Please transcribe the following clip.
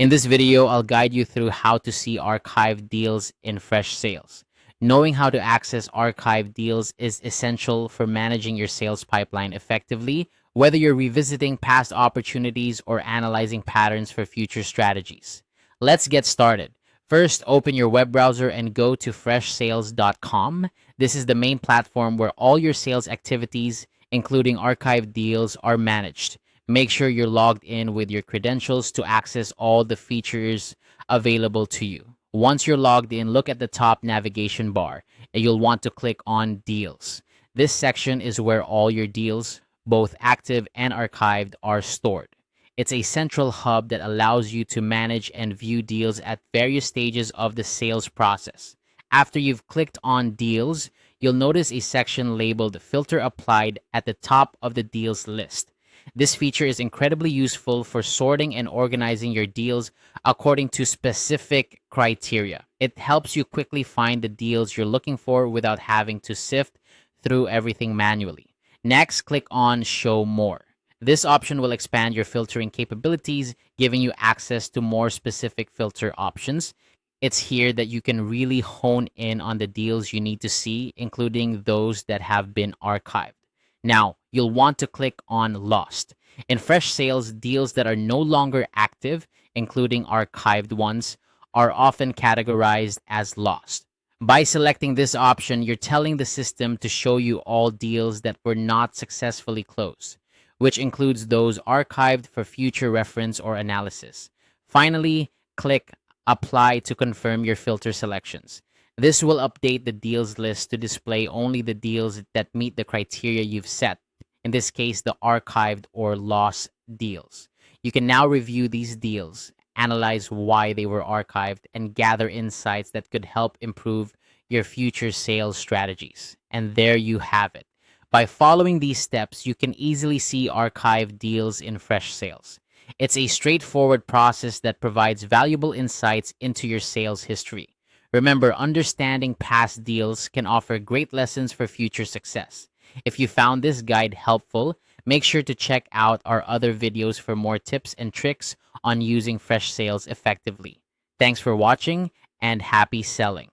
In this video, I'll guide you through how to see archived deals in Freshsales. Knowing how to access archived deals is essential for managing your sales pipeline effectively, whether you're revisiting past opportunities or analyzing patterns for future strategies. Let's get started. First, open your web browser and go to freshsales.com. This is the main platform where all your sales activities, including archived deals, are managed. Make sure you're logged in with your credentials to access all the features available to you. Once you're logged in, look at the top navigation bar and you'll want to click on Deals. This section is where all your deals, both active and archived, are stored. It's a central hub that allows you to manage and view deals at various stages of the sales process. After you've clicked on Deals, you'll notice a section labeled Filter Applied at the top of the deals list. This feature is incredibly useful for sorting and organizing your deals according to specific criteria. It helps you quickly find the deals you're looking for without having to sift through everything manually. Next, click on Show More. This option will expand your filtering capabilities, giving you access to more specific filter options. It's here that you can really hone in on the deals you need to see, including those that have been archived. Now, you'll want to click on Lost. In Freshsales, deals that are no longer active, including archived ones, are often categorized as lost. By selecting this option, you're telling the system to show you all deals that were not successfully closed, which includes those archived for future reference or analysis. Finally, click Apply to confirm your filter selections. This will update the deals list to display only the deals that meet the criteria you've set, in this case, the archived or lost deals. You can now review these deals, analyze why they were archived, and gather insights that could help improve your future sales strategies. And there you have it. By following these steps, you can easily see archived deals in Freshsales. It's a straightforward process that provides valuable insights into your sales history. Remember, understanding past deals can offer great lessons for future success. If you found this guide helpful, make sure to check out our other videos for more tips and tricks on using Freshsales effectively. Thanks for watching and happy selling.